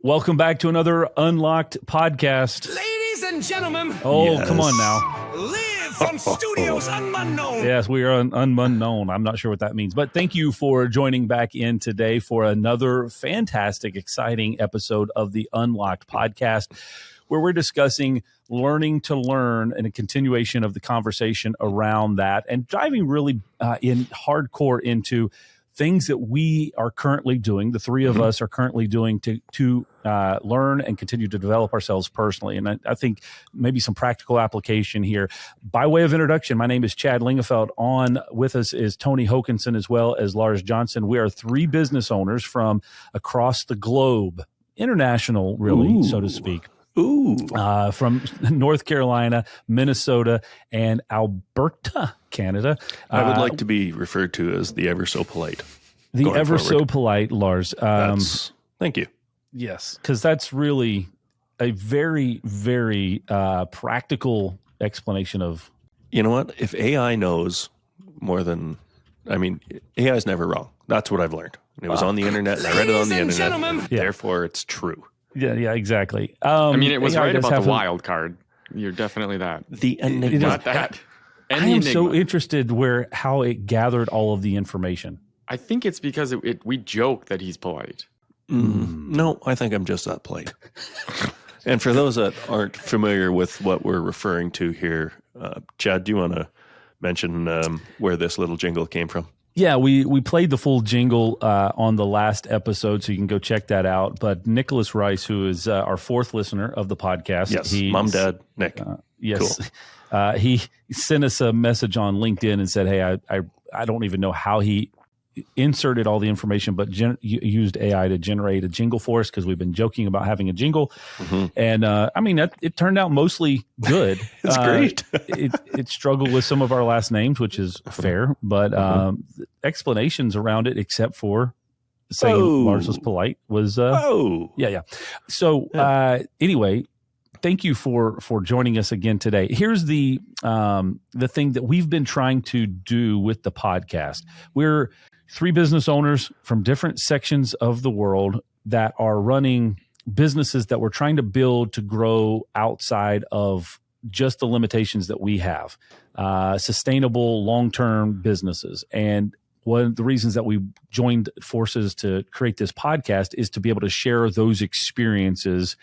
Welcome back to another Unlocked podcast. Ladies and gentlemen. Oh, yes. Come on now. Live from studios unknown. Yes, we are unknown. I'm not sure what that means, but thank you for joining back in today for another fantastic, exciting episode of the Unlocked podcast, where we're discussing learning to learn and a continuation of the conversation around that and diving really in hardcore into things that we are currently doing, the three of us are currently doing to learn and continue to develop ourselves personally. And I think maybe some practical application here. By way of introduction, my name is Chad Lingefeld. On with us is Tony Hokinson as well as Lars Johnson. We are three business owners from across the globe, international really, so to speak. From North Carolina, Minnesota, and Alberta, Canada. I would like to be referred to as the ever so polite. The ever so polite Lars. Thank you. Yes, because that's really a very, very practical explanation of. You know what? If AI knows more than, AI is never wrong. That's what I've learned. It was on the internet. I read it on the internet. Therefore, it's true. Yeah, exactly. It was AI right about the have wild card. You're definitely that. The enigma. Not that. I am so interested how it gathered all of the information. I think it's because we joke that he's polite. No, I think I'm just that polite. And for those that aren't familiar with what we're referring to here, Chad, do you want to mention where this little jingle came from? Yeah, we played the full jingle on the last episode, so you can go check that out. But Nicholas Rice, who is our fourth listener of the podcast. Yes, Mom, Dad, Nick. Yes. Cool. He sent us a message on LinkedIn and said, hey, I don't even know how he inserted all the information, but used AI to generate a jingle for us because we've been joking about having a jingle. And it turned out mostly good. It's great. It struggled with some of our last names, which is fair, but explanations around it, except for saying Lars was polite, was yeah. So anyway, thank you for joining us again today. Here's the thing that we've been trying to do with the podcast. We're three business owners from different sections of the world that are running businesses that we're trying to build to grow outside of just the limitations that we have, sustainable long-term businesses. And one of the reasons that we joined forces to create this podcast is to be able to share those experiences,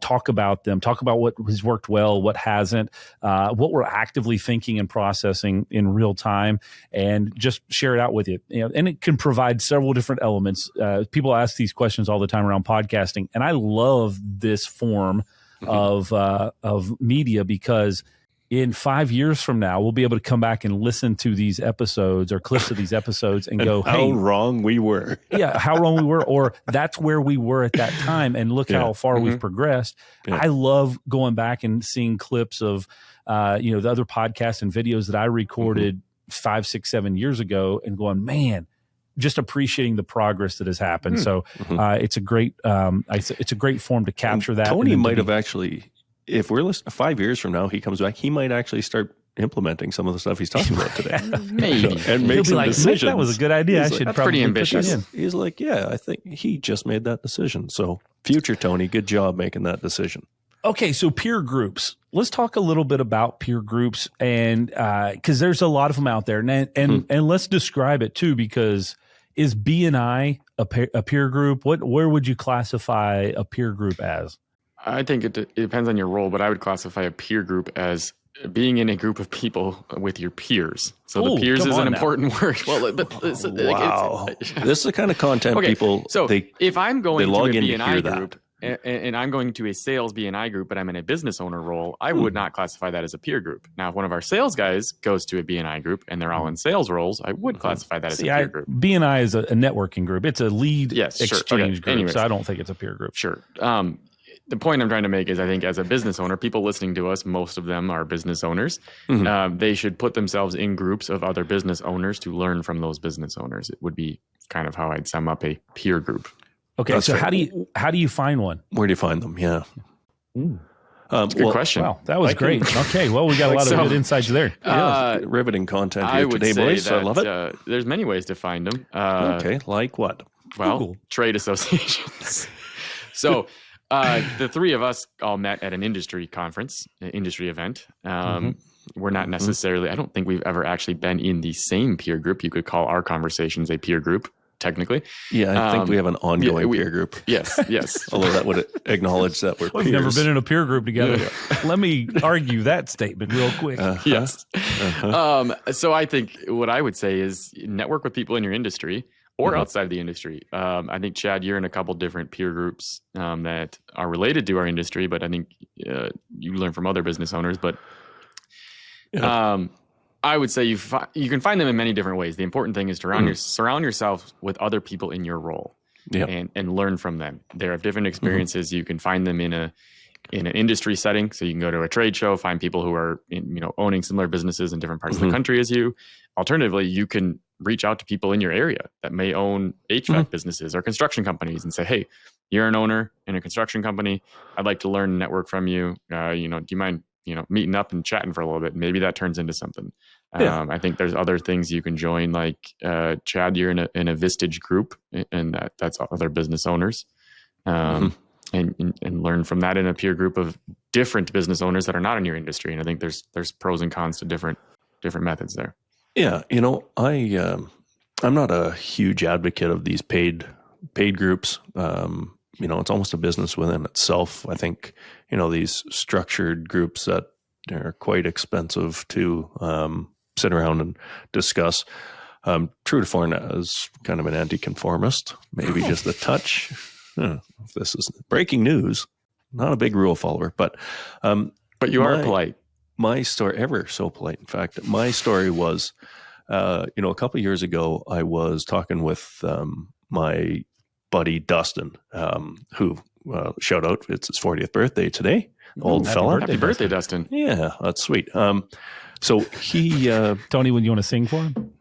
talk about them, talk about what has worked well, what hasn't, what we're actively thinking and processing in real time, and just share it out with you. And it can provide several different elements. People ask these questions all the time around podcasting, and I love this form of media because in 5 years from now, we'll be able to come back and listen to these episodes or clips of these episodes and go, how wrong we were. How wrong we were, or that's where we were at that time. And look how far we've progressed. Yeah. I love going back and seeing clips of, the other podcasts and videos that I recorded 5, 6, 7 years ago and going, man, just appreciating the progress that has happened. So it's a great, it's a great form to capture that. Tony might have actually, if we're listening 5 years from now, he comes back, he might actually start implementing some of the stuff he's talking about today. Maybe. And make some decisions. That was a good idea. He's I should that's probably pretty ambitious. put that in. He's like, yeah, I think he just made that decision. So future Tony, good job making that decision. Okay, so peer groups. Let's talk a little bit about peer groups, and because there's a lot of them out there, and let's describe it too. Because is BNI a peer group? Where would you classify a peer group as? I think it depends on your role, but I would classify a peer group as being in a group of people with your peers. So the peers is an important word. Well, but wow, this is the kind of content people. So if I'm going to a BNI group that. and I'm going to a sales BNI group, but I'm in a business owner role, I would not classify that as a peer group. Now, if one of our sales guys goes to a BNI group and they're all in sales roles, I would classify that as a peer group. BNI is a networking group. It's a lead exchange group. Anyways, so I don't think it's a peer group. Sure. The point I'm trying to make is I think as a business owner, people listening to us, most of them are business owners. They should put themselves in groups of other business owners to learn from those business owners. It would be kind of how I'd sum up a peer group. Okay, That's so right. how do you find one? Where do you find them? Yeah. That's a good question. Wow, that was great. Okay, well, we got a lot of good insights there. Riveting content here I would today, say boys. that, I love it. There's many ways to find them. Okay, like what? Well, Google. trade associations. So the three of us all met at an industry conference, an industry event. We're not necessarily, I don't think we've ever actually been in the same peer group. You could call our conversations a peer group, technically. Yeah, I think we have an ongoing peer group. Yes. Although that would acknowledge that we're We've peers. never been in a peer group together. Let me argue that statement real quick. Yes. So I think what I would say is network with people in your industry or outside of the industry. I think, Chad, you're in a couple different peer groups that are related to our industry, but I think you learn from other business owners. But I would say you can find them in many different ways. The important thing is to surround yourself with other people in your role and learn from them. There are different experiences. You can find them in an industry setting. So you can go to a trade show, find people who are owning similar businesses in different parts of the country as you. Alternatively, you can reach out to people in your area that may own HVAC businesses or construction companies and say, hey, you're an owner in a construction company. I'd like to learn and network from you. Do you mind meeting up and chatting for a little bit? Maybe that turns into something. I think there's other things you can join, like Chad, you're in a Vistage group, and that's other business owners, and learn from that in a peer group of different business owners that are not in your industry. And I think there's pros and cons to different methods there. Yeah, I'm not a huge advocate of these paid groups. It's almost a business within itself. I think these structured groups that are quite expensive to sit around and discuss. True to form as kind of an anti-conformist, maybe just a touch. This is breaking news. Not a big rule follower, but you are polite. My story, ever so polite. In fact, my story was, a couple of years ago, I was talking with my buddy Dustin, who shout out, it's his 40th birthday today. Old fella. Happy birthday, Dustin. Yeah, that's sweet. So he Tony, would you want to sing for him?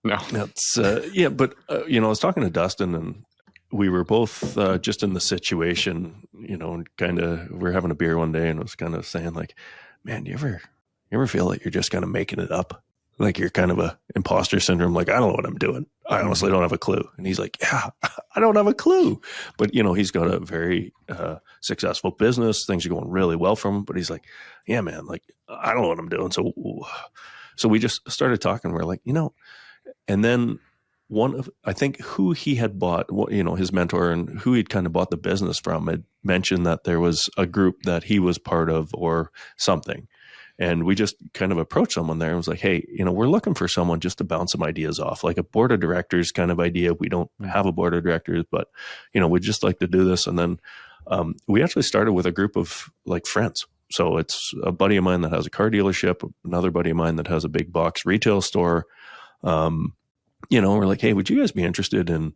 No. That's but I was talking to Dustin, and we were both just in the situation, and kind of we're having a beer one day, and I was kind of saying like, man, you ever feel like you're just kind of making it up? Like you're kind of a imposter syndrome. Like, I don't know what I'm doing. I honestly don't have a clue. And he's like, yeah, I don't have a clue. But, he's got a very successful business. Things are going really well for him. But he's like, yeah, man, like, I don't know what I'm doing. So we just started talking. We're like, and then I think who he had bought, his mentor and who he'd kind of bought the business from had mentioned that there was a group that he was part of or something. And we just kind of approached someone there and was like, hey, we're looking for someone just to bounce some ideas off, like a board of directors kind of idea. We don't have a board of directors, but, we'd just like to do this. And then we actually started with a group of like friends. So it's a buddy of mine that has a car dealership, another buddy of mine that has a big box retail store. We're like, hey, would you guys be interested in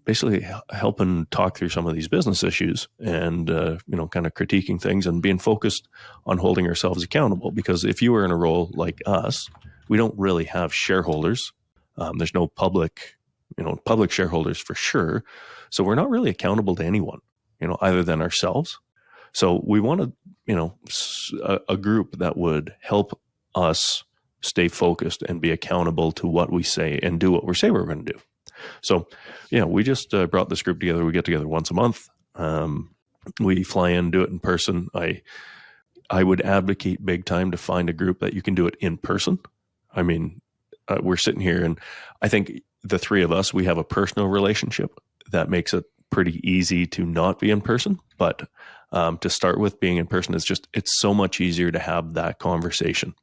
basically helping talk through some of these business issues and, kind of critiquing things and being focused on holding ourselves accountable? Because if you were in a role like us, we don't really have shareholders. There's no public shareholders for sure. So we're not really accountable to anyone, other than ourselves. So we wanted, a group that would help us stay focused and be accountable to what we say and do what we say we're going to do. So, we just brought this group together. We get together once a month. We fly in, do it in person. I would advocate big time to find a group that you can do it in person. I mean, we're sitting here, and I think the three of us, we have a personal relationship that makes it pretty easy to not be in person. But to start with, being in person is it's so much easier to have that conversation.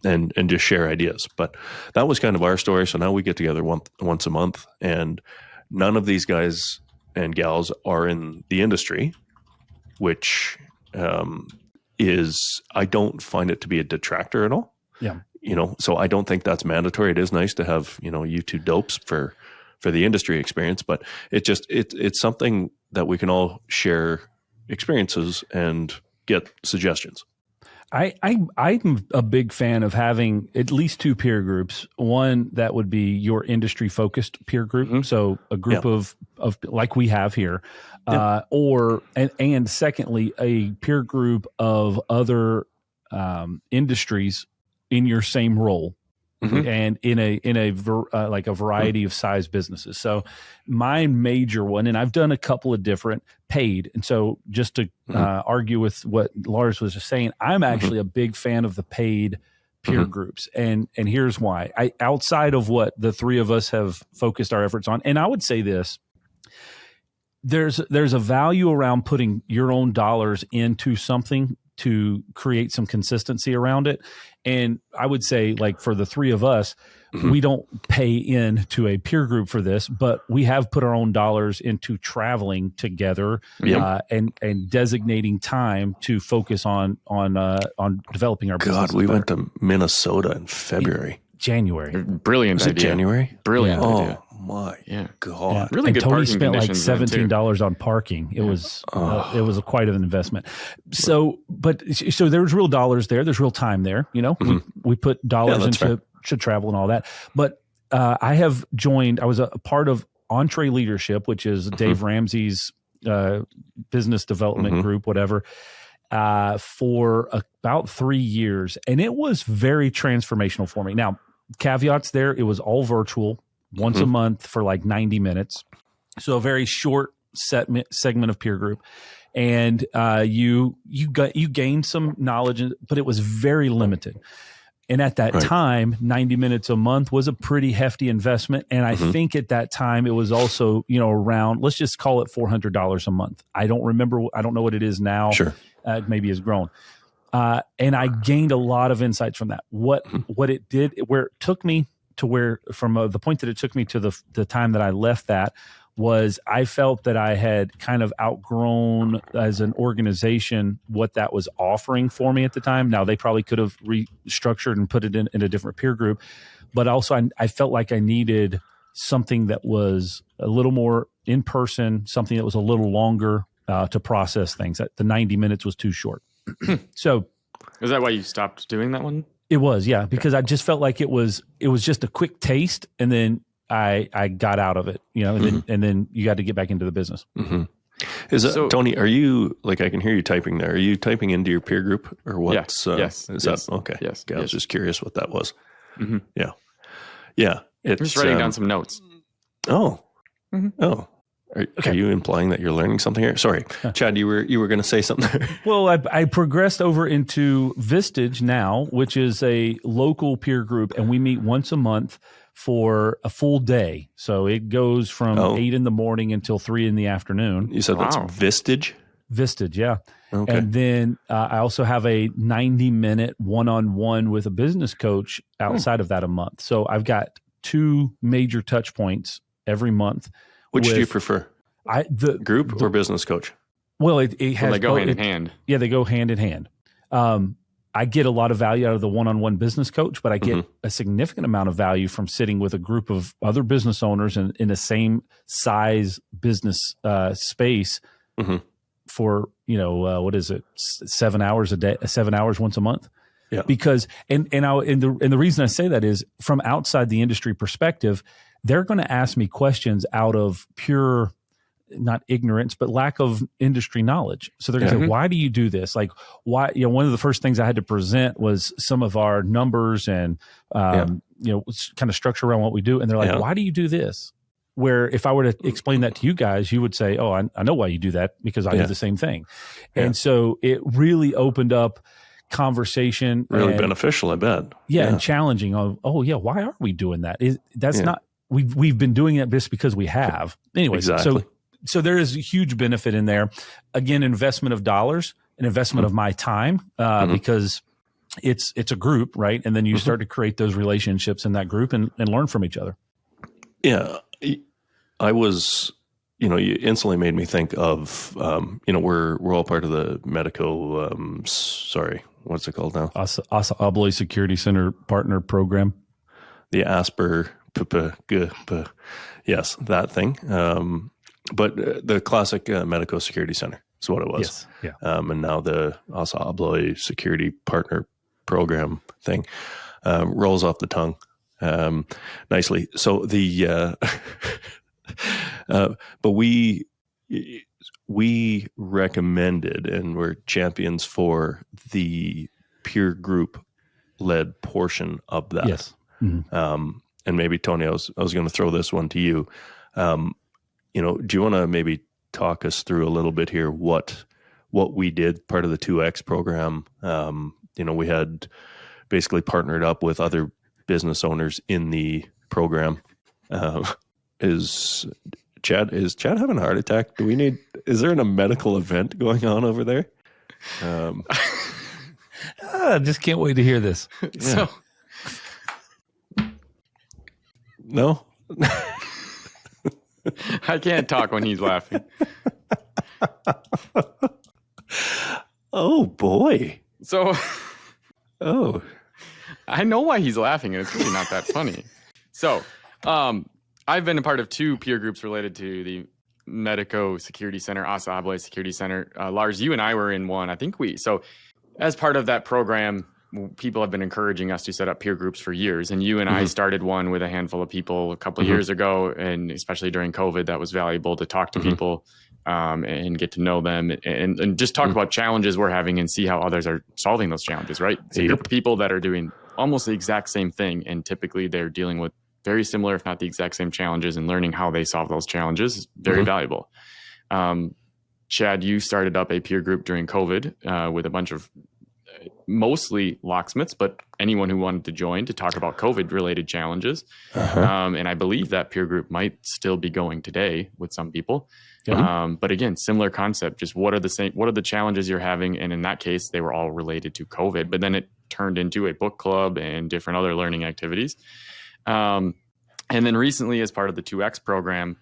And just share ideas. But that was kind of our story. So now we get together once a month, and none of these guys and gals are in the industry, which I don't find it to be a detractor at all. Yeah. So I don't think that's mandatory. It is nice to have, you two dopes for the industry experience, but it's something that we can all share experiences and get suggestions. I'm a big fan of having at least two peer groups. One that would be your industry focused peer group. So a group of like we have here, and secondly, a peer group of other industries in your same role. and in a like a variety of size businesses. So my major one, and I've done a couple of different paid. And so just to argue with what Lars was just saying, I'm actually a big fan of the paid peer groups. And here's why. Outside of what the three of us have focused our efforts on, and I would say this, there's a value around putting your own dollars into something to create some consistency around it. And I would say, like, for the three of us, we don't pay in to a peer group for this, but we have put our own dollars into traveling together and designating time to focus on developing our business. God, we went to Minnesota in February. January. Brilliant idea. Was it January? Brilliant idea. Oh my God! Yeah. Really and good Tony parking spent like conditions then, too. $17 on parking. It was quite an investment. So there was real dollars there. There's real time there. You know, we put dollars into travel and all that. But I have joined. I was a part of Entree Leadership, which is Dave Ramsey's business development group, whatever. For about 3 years, and it was very transformational for me. Now, caveats there, it was all virtual, once a month for like 90 minutes. So a very short segment of peer group. And you gained some knowledge, but it was very limited. And at that time, 90 minutes a month was a pretty hefty investment. And I think at that time it was also, around, let's just call it $400 a month. I don't know what it is now. Sure. Maybe has grown. And I gained a lot of insights from that. What it did, where it took me to from the point that it took me to the time that I left that, was I felt that I had kind of outgrown as an organization what that was offering for me at the time. Now, they probably could have restructured and put it in a different peer group, but also I felt like I needed something that was a little more in person, something that was a little longer to process things. The 90 minutes was too short. So, is that why you stopped doing that one? It was, yeah, because I just felt like it was just a quick taste, and then I got out of it, and then you got to get back into the business. Is that, Tony? Are you, like, I can hear you typing there? Are you typing into your peer group or what? Yes. That okay? Yes. Okay, I was just curious what that was. Yeah. I'm just writing down some notes. Oh. Oh. Are you implying that you're learning something here? Sorry, Chad, you were going to say something there. Well, I progressed over into Vistage now, which is a local peer group, and we meet once a month for a full day. So it goes from 8 in the morning until 3 in the afternoon. You said that's Vistage? Vistage, yeah. Okay. And then I also have a 90-minute one-on-one with a business coach outside of that a month. So I've got 2 major touch points every month. Which do you prefer? The group or business coach? Well, it has. They go hand in hand. Yeah, they go hand in hand. I get a lot of value out of the one-on-one business coach, but I get a significant amount of value from sitting with a group of other business owners in the same size business space for, what is it, 7 hours a day, 7 hours once a month. Yeah. Because and the reason I say that is, from outside the industry perspective, they're going to ask me questions out of pure, not ignorance, but lack of industry knowledge. So they're going to say, why do you do this? Like, why, one of the first things I had to present was some of our numbers and, kind of structure around what we do. And they're like, why do you do this? Where if I were to explain that to you guys, you would say, oh, I know why you do that, because I do the same thing. And so it really opened up conversation. Really beneficial, I bet. Yeah. And challenging of, why are we doing that? That's not, we've been doing it just because we have. Anyway, exactly. So there is a huge benefit in there. Again, investment of dollars, an investment of my time, because it's a group, right? And then you start to create those relationships in that group and learn from each other. Yeah. I was, you instantly made me think of, we're all part of the Medico, what's it called now? Asa Abloy Security Center Partner Program. The Asper, yes, that thing. But the classic Medico Security Center is what it was. Yes. Yeah. And now the Asa Abloy Security Partner Program thing rolls off the tongue nicely. So but we recommended and were champions for the peer group led portion of that. Yes. And maybe Tony, I was going to throw this one to you. Do you want to maybe talk us through a little bit here what we did, part of the 2X program? We had basically partnered up with other business owners in the program. Is Chad having a heart attack? Is there a medical event going on over there? I just can't wait to hear this. So, no, I can't talk when he's laughing. Oh boy. So, oh, I know why he's laughing, and it's really not that funny. So, I've been a part of 2 peer groups related to the Medico Security Center, Assa Abloy Security Center. Lars, you and I were in one. I think so as part of that program, people have been encouraging us to set up peer groups for years. And you and I started one with a handful of people a couple of years ago. And especially during COVID, that was valuable to talk to people and get to know them and just talk about challenges we're having and see how others are solving those challenges, right? So you're people that are doing almost the exact same thing. And typically they're dealing with very similar, if not the exact same challenges, and learning how they solve those challenges is very valuable. Chad, you started up a peer group during COVID with a bunch of mostly locksmiths, but anyone who wanted to join to talk about COVID-related challenges. And I believe that peer group might still be going today with some people. But again, similar concept. Just what are the challenges you're having? And in that case, they were all related to COVID. But then it turned into a book club and different other learning activities. And then recently, as part of the 2X program,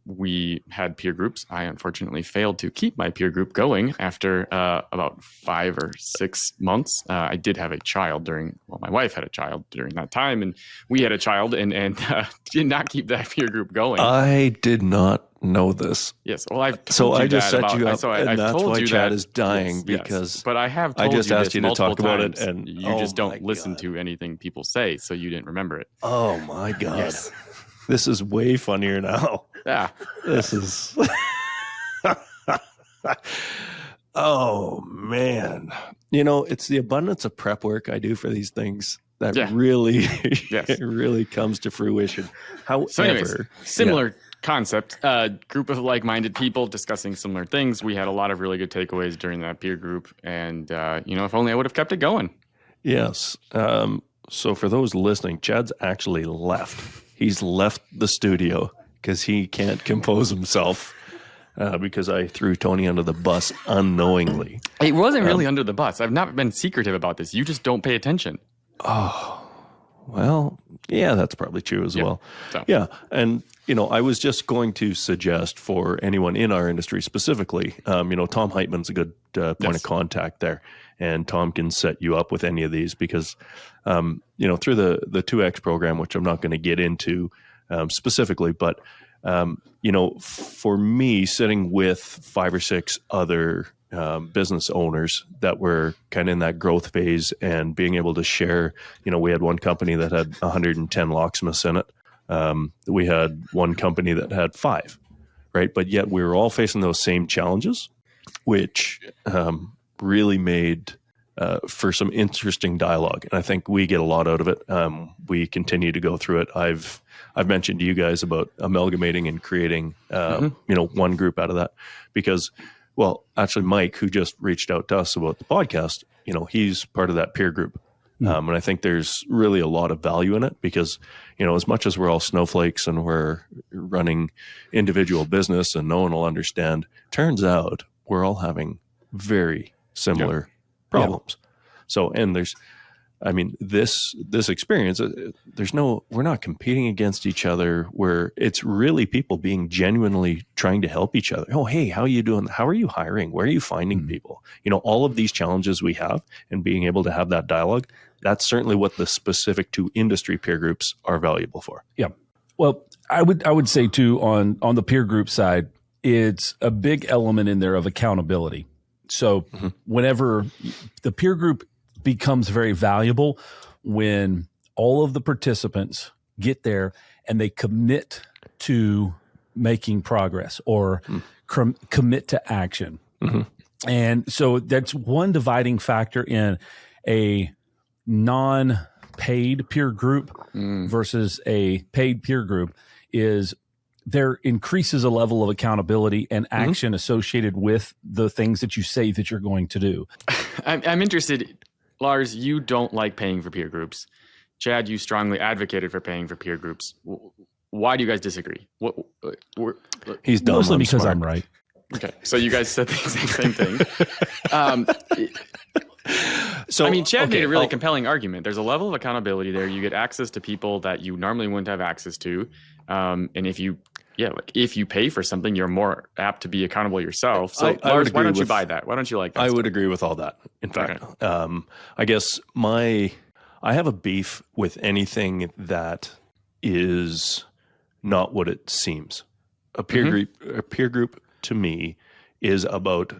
we had peer groups. I unfortunately failed to keep my peer group going after about 5 or 6 months. I did have a child my wife had a child during that time, and we had a child and did not keep that peer group going. I did not know this. Yes. Well, I just set you up, and that's why Chad is dying because. But I have told I just asked you to talk about times, it, and you just don't listen to anything people say, so you didn't remember it. Oh my God. Yes. This is way funnier now. Yeah. This is. Oh man. It's the abundance of prep work I do for these things that really, it really comes to fruition. However, so anyways, similar concept, group of like-minded people discussing similar things. We had a lot of really good takeaways during that peer group, and if only I would have kept it going. Yes. So for those listening, Chad's actually left. He's left the studio because he can't compose himself because I threw Tony under the bus unknowingly. It wasn't really under the bus. I've not been secretive about this. You just don't pay attention. Oh, well, yeah, that's probably true as well. So. Yeah. And, I was just going to suggest for anyone in our industry specifically, Tom Heitman's a good point of contact there. And Tom can set you up with any of these because, through the 2X program, which I'm not going to get into specifically, but, for me, sitting with 5 or 6 other business owners that were kind of in that growth phase and being able to share, we had one company that had 110 locksmiths in it. We had one company that had 5, right? But yet we were all facing those same challenges, which really made for some interesting dialogue. And I think we get a lot out of it. We continue to go through it. I've mentioned to you guys about amalgamating and creating, one group out of that because, well, actually Mike, who just reached out to us about the podcast, he's part of that peer group. And I think there's really a lot of value in it because, as much as we're all snowflakes and we're running individual business and no one will understand, turns out we're all having very similar problems. So, and this experience, we're not competing against each other where it's really people being genuinely trying to help each other. Oh, hey, how are you doing? How are you hiring? Where are you finding people? All of these challenges we have and being able to have that dialogue, that's certainly what the specific to industry peer groups are valuable for. Yeah. Well, I would say too, on the peer group side, it's a big element in there of accountability. So whenever the peer group becomes very valuable when all of the participants get there and they commit to making progress or commit to action. And so that's one dividing factor in a paid peer group versus a paid peer group is there increases a level of accountability and action associated with the things that you say that you're going to do. I'm interested, Lars, you don't like paying for peer groups. Chad, you strongly advocated for paying for peer groups. Why do you guys disagree? He's dumb. Mostly because smart. I'm right. Okay, so you guys said the same thing. So I mean, Chad made a really compelling argument. There's a level of accountability there. You get access to people that you normally wouldn't have access to, and if you pay for something, you're more apt to be accountable yourself. So Lars, why don't you buy that? Why don't you like that? I would agree with all that. In fact, I guess I have a beef with anything that is not what it seems. A peer group to me is about,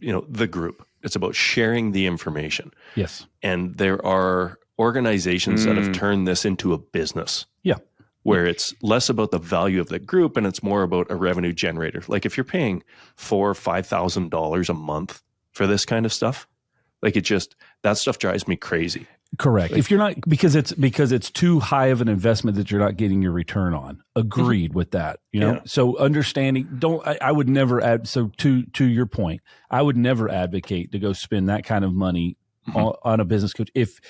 the group. It's about sharing the information. Yes. And there are organizations that have turned this into a business. Yeah. Where it's less about the value of the group and it's more about a revenue generator. Like if you're paying $4,000 or $5,000 a month for this kind of stuff, that stuff drives me crazy. Correct. If you're not, because it's too high of an investment that you're not getting your return on. Agreed with that. So understanding, I would never add. So to your point, I would never advocate to go spend that kind of money on a business coach. If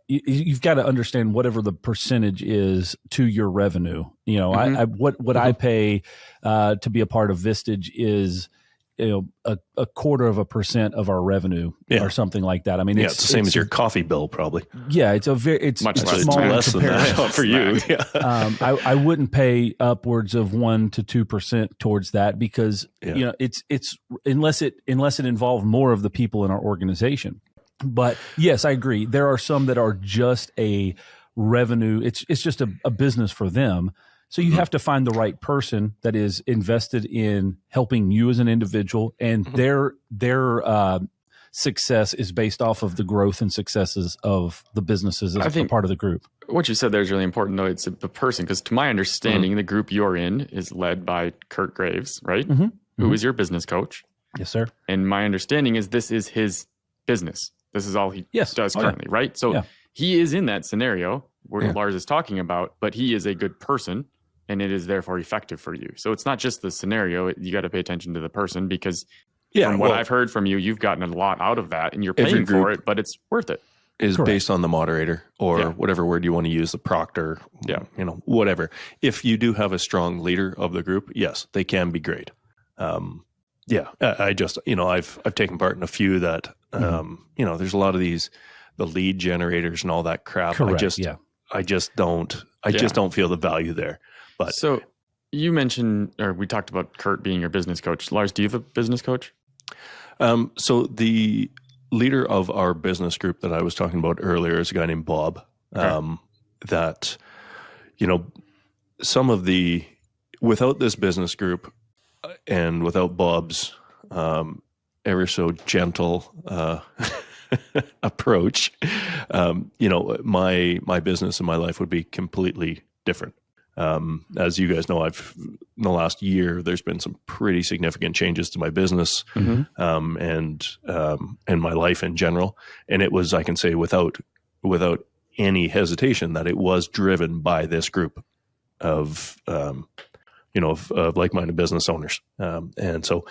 you've got to understand whatever the percentage is to your revenue. What I pay to be a part of Vistage is a 0.25% of our revenue or something like that. I mean, it's the same as your coffee bill, probably. Yeah, it's much less than that for you. Yeah. I wouldn't pay upwards of 1% to 2% towards that because it's unless it involved more of the people in our organization. But yes, I agree. There are some that are just a revenue. It's just a business for them. So you have to find the right person that is invested in helping you as an individual, and their success is based off of the growth and successes of the businesses as a part of the group. What you said there is really important, though. It's the person, because to my understanding, the group you're in is led by Kurt Graves, right? Who is your business coach? Yes, sir. And my understanding is this is his business. This is all he does currently, right? So he is in that scenario where Lars is talking about, but he is a good person. And it is therefore effective for you. So it's not just the scenario. You got to pay attention to the person because from what I've heard from you, you've gotten a lot out of that and you're paying for it, but it's worth it. Is based on the moderator or whatever word you want to use, the proctor, whatever. If you do have a strong leader of the group, yes, they can be great. I just, I've taken part in a few that, there's a lot of these, the lead generators and all that crap. Correct, I just don't feel the value there. But so you mentioned, or we talked about Kurt being your business coach. Lars, do you have a business coach? So the leader of our business group that I was talking about earlier is a guy named Bob. That, some of without this business group and without Bob's ever so gentle approach, my business and my life would be completely different. As you guys know, in the last year, there's been some pretty significant changes to my business, and my life in general. And it was, I can say without any hesitation, that it was driven by this group of like-minded business owners. And so,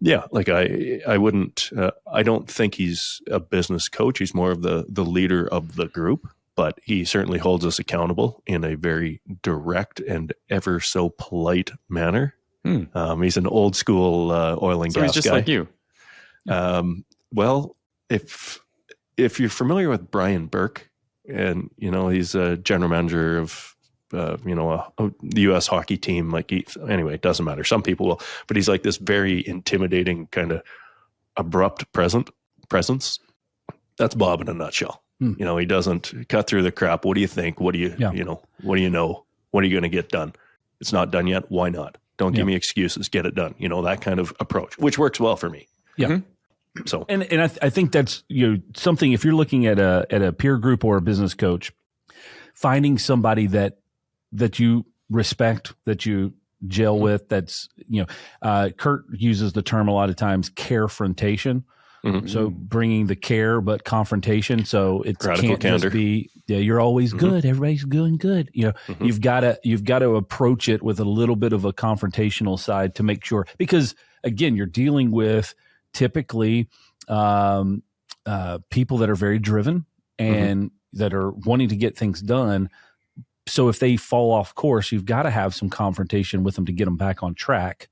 I wouldn't, I don't think he's a business coach. He's more of the leader of the group. But he certainly holds us accountable in a very direct and ever so polite manner. He's an old school oil and gas guy. So he's just like you. Well, if you're familiar with Brian Burke, and he's a general manager of the U.S. hockey team. Anyway, it doesn't matter. Some people will, but he's like this very intimidating kind of abrupt presence. That's Bob in a nutshell. He doesn't cut through the crap. What do you think? What do you, what do you know? What are you going to get done? It's not done yet. Why not? Don't give me excuses. Get it done. That kind of approach, which works well for me. Yeah. So, and I think that's, something, if you're looking at a peer group or a business coach, finding somebody that you respect, that you gel with, that's, Kurt uses the term a lot of times, carefrontation. Mm-hmm. So bringing the care, but confrontation. So it can't candor. just be, you're always good. Everybody's doing good. You've got to approach it with a little bit of a confrontational side to make sure, because again, you're dealing with typically people that are very driven and that are wanting to get things done. So if they fall off course, you've got to have some confrontation with them to get them back on track,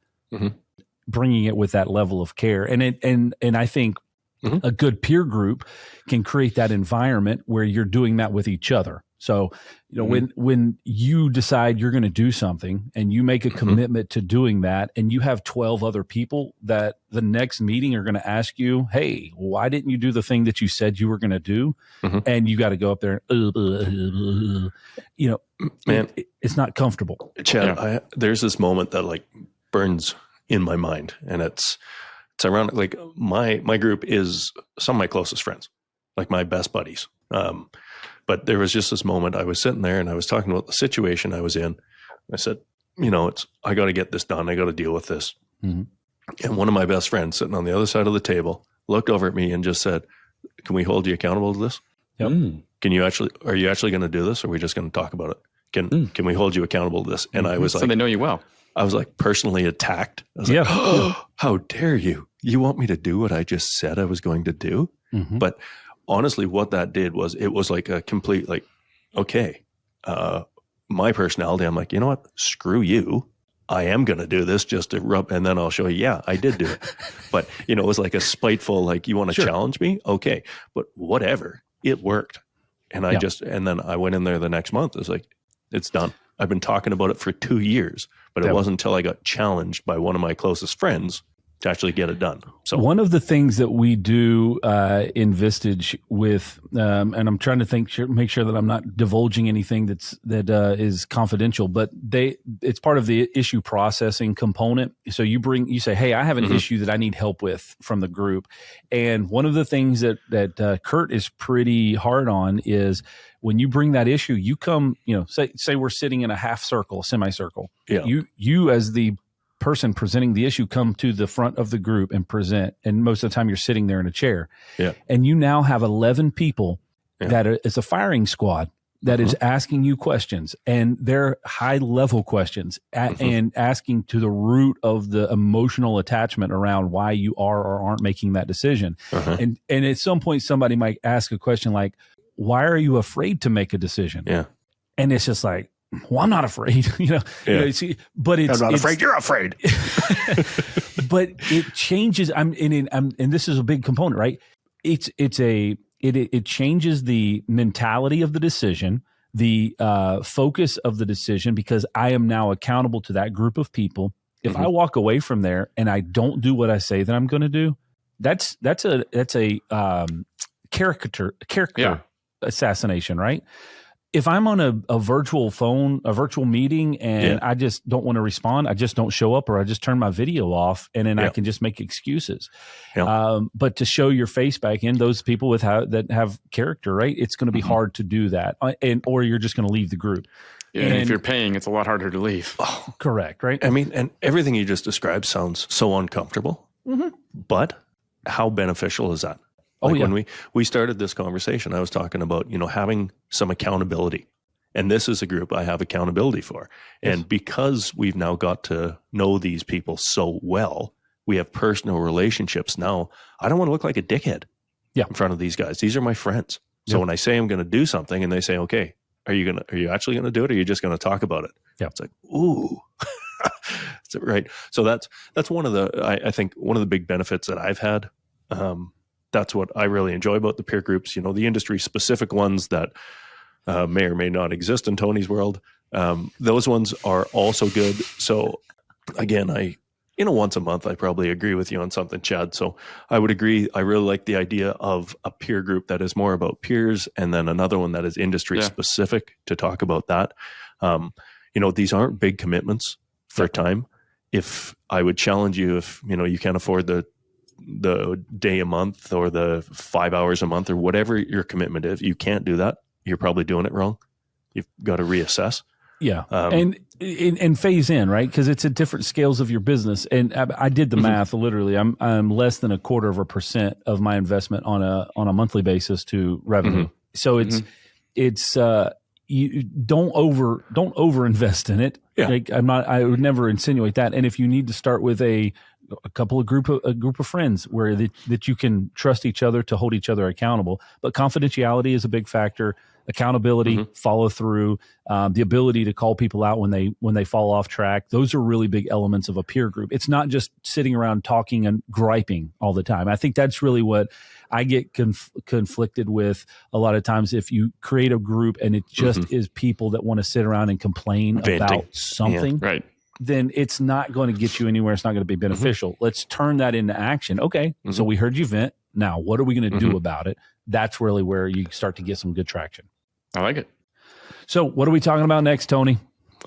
bringing it with that level of care. And I think a good peer group can create that environment where you're doing that with each other. So, when you decide you're going to do something and you make a commitment to doing that, and you have 12 other people that the next meeting are going to ask you, hey, why didn't you do the thing that you said you were going to do? And you got to go up there, man, it's not comfortable. Chad, there's this moment that like burns in my mind, and it's ironic. Like my group is some of my closest friends, like my best buddies. But there was just this moment I was sitting there and I was talking about the situation I was in. I said, I got to get this done. I got to deal with this. And one of my best friends sitting on the other side of the table looked over at me and just said, can we hold you accountable to this? Yep. Are you actually going to do this? Or are we just going to talk about it? Can we hold you accountable to this? And I was like, so they know you well. I was like personally attacked. I was like, how dare you? You want me to do what I just said I was going to do? But honestly, what that did was it was like a complete, like, okay, my personality, I'm like, you know what? Screw you. I am going to do this just to rub, and then I'll show you, yeah, I did do it. But, it was like a spiteful, like, you want to challenge me? Okay. But whatever, it worked. And and then I went in there the next month. It was like, it's done. I've been talking about it for 2 years, but it wasn't until I got challenged by one of my closest friends to actually get it done. So one of the things that we do in Vistage with, and I'm trying to make sure that I'm not divulging anything that is confidential, but it's part of the issue processing component. So you say, hey, I have an issue that I need help with from the group. And one of the things that Kurt is pretty hard on is when you bring that issue, you come, say we're sitting in a half circle, semicircle. Yeah. You as the person presenting the issue come to the front of the group and present, and most of the time you're sitting there in a chair, and you now have 11 people that it's a firing squad that is asking you questions, and they're high level questions and asking to the root of the emotional attachment around why you are or aren't making that decision. And at some point somebody might ask a question like, why are you afraid to make a decision? And it's just like, well, I'm not afraid, but I'm not afraid. You're afraid. But it changes. And this is a big component, right? It changes the mentality of the decision, the focus of the decision, because I am now accountable to that group of people. If I walk away from there and I don't do what I say that I'm going to do, that's a character assassination, right? If I'm on a virtual meeting and I just don't want to respond, I just don't show up, or I just turn my video off, and then I can just make excuses. But to show your face back in, those people that have character, right? It's going to be hard to do that, or you're just going to leave the group. Yeah, and if you're paying, it's a lot harder to leave. Oh, correct, right? I mean, and everything you just described sounds so uncomfortable, but how beneficial is that? When we started this conversation, I was talking about, having some accountability. And this is a group I have accountability for. And because we've now got to know these people so well, we have personal relationships now. I don't want to look like a dickhead in front of these guys. These are my friends. So when I say I'm going to do something and they say, okay, are you actually going to do it, or are you just going to talk about it? It's like, ooh. Right. So that's one of I think one of the big benefits that I've had. That's what I really enjoy about the peer groups, the industry specific ones that may or may not exist in Tony's world. Those ones are also good. So again, once a month, I probably agree with you on something, Chad. So I would agree. I really like the idea of a peer group that is more about peers, and then another one that is industry specific to talk about that. These aren't big commitments for time. If I would challenge you, if, you can't afford the day a month or the 5 hours a month or whatever your commitment is, you can't do that. You're probably doing it wrong. You've got to reassess. Yeah. And phase in, right? Because it's at different scales of your business. And I did the math literally. I'm less than 1/4% of my investment on a monthly basis to revenue. So it's you don't over invest in it. Yeah. Like I would never insinuate that. And if you need to start with a group of friends where that you can trust each other to hold each other accountable, but confidentiality is a big factor. Accountability, follow through, the ability to call people out when they fall off track. Those are really big elements of a peer group. It's not just sitting around talking and griping all the time. I think that's really what I get conflicted with a lot of times. If you create a group and it just is people that want to sit around and complain about something, Right. then it's not going to get you anywhere. It's not going to be beneficial. Let's turn that into action. Okay, so we heard you vent. Now, what are we going to do about it? That's really where you start to get some good traction. I like it. So what are we talking about next, Tony?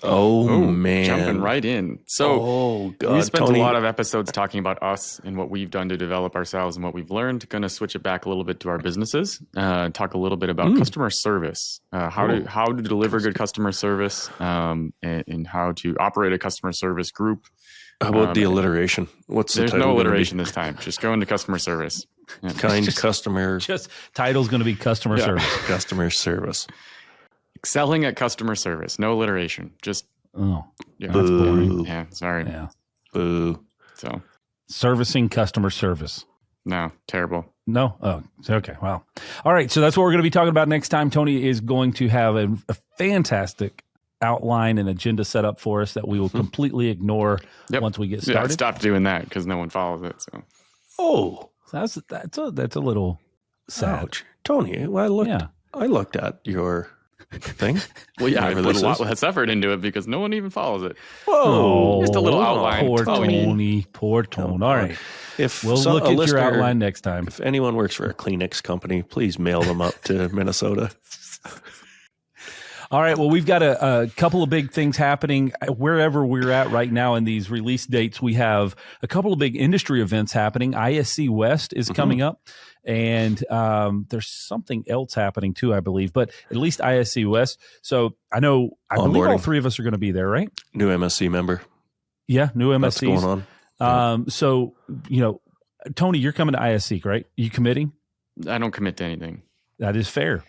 Oh man. Jumping right in. So God, we spent Tony. a lot of episodes talking about us and what we've done to develop ourselves and what we've learned. Going to switch it back a little bit to our businesses. Talk a little bit about customer service, how to deliver good customer service, and how to operate a customer service group. How about the alliteration? What's the There's title no gonna be? alliteration this time. Just go into customer service. Yeah. Kind customer Just title's going to be customer service. customer service. Excelling at customer service. No alliteration. Just Oh, yeah. that's boring. Yeah. Sorry. Yeah. Boo. So Servicing customer service. no, terrible. No? Oh, okay. Wow. All right. So that's what we're going to be talking about next time. Tony is going to have a fantastic outline and agenda set up for us that we will completely ignore once we get started. Yeah, stop doing that because no one follows it. So Oh, So that's a little sad. ouch. Tony, well, I looked at your thing. well, yeah, I Whatever put a this lot is. less effort into it because no one even follows it. Whoa. Just a little outline. Poor Tony. Tony. Poor Tony. All right. If We'll some- look a at your listener- outline next time. If anyone works for a Kleenex company, please mail them up to Minnesota. All right. Well, we've got a couple of big things happening wherever we're at right now in these release dates. We have a couple of big industry events happening. ISC West is coming up, and there's something else happening too, I believe, but at least ISC West. So I believe all Onboarding. three of us are going to be there, right? New MSC member. Yeah. New That's MSCs. going on. So, Tony, you're coming to ISC, right? You committing? I don't commit to anything. That is fair.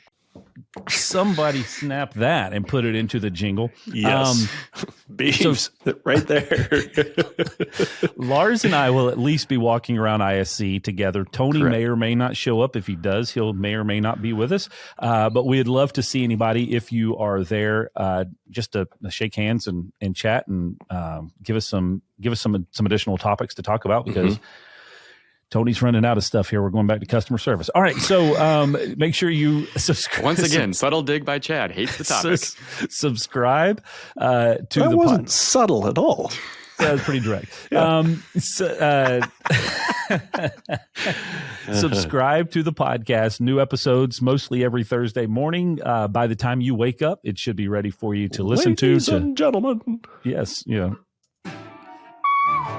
Somebody snap that and put it into the jingle. Yes. Beeves. Right there. Lars and I will at least be walking around ISC together. Tony may or may not show up. If he does, he'll may or may not be with us. But we'd love to see anybody if you are there, just to shake hands and chat and give us some additional topics to talk about because Tony's running out of stuff here. We're going back to customer service. All right. So make sure you subscribe. Once again, subtle dig by Chad. Hates the topic. Subscribe to That the wasn't subtle at all. That was pretty direct. Subscribe to the podcast. New episodes mostly every Thursday morning. By the time you wake up, it should be ready for you to listen Ladies to. and gentlemen. Yes. Yeah.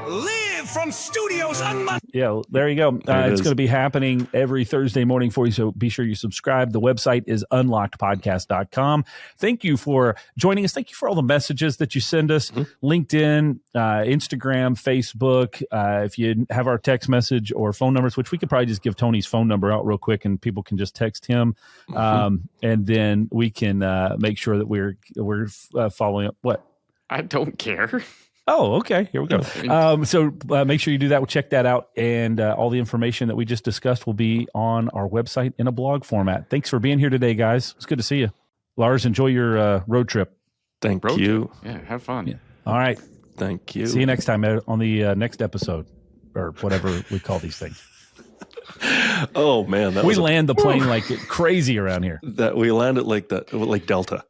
Live from studios unmuted. Yeah, there you go. It's going to be happening every Thursday morning for you, so be sure you subscribe. The website is unlockedpodcast.com. Thank you for joining us. Thank you for all the messages that you send us. LinkedIn, Instagram, Facebook. If you have our text message or phone numbers, which we could probably just give Tony's phone number out real quick and people can just text him. And then we can make sure that we're following up. What? I don't care. Oh, okay. Here we go. So make sure you do that. We'll check that out. And all the information that we just discussed will be on our website in a blog format. Thanks for being here today, guys. It's good to see you. Lars, enjoy your road trip. Thank you. Yeah, have fun. Yeah. All right. Thank you. See you next time on the next episode or whatever we call these things. Oh, man. We land the plane like crazy around here. We landed like Delta.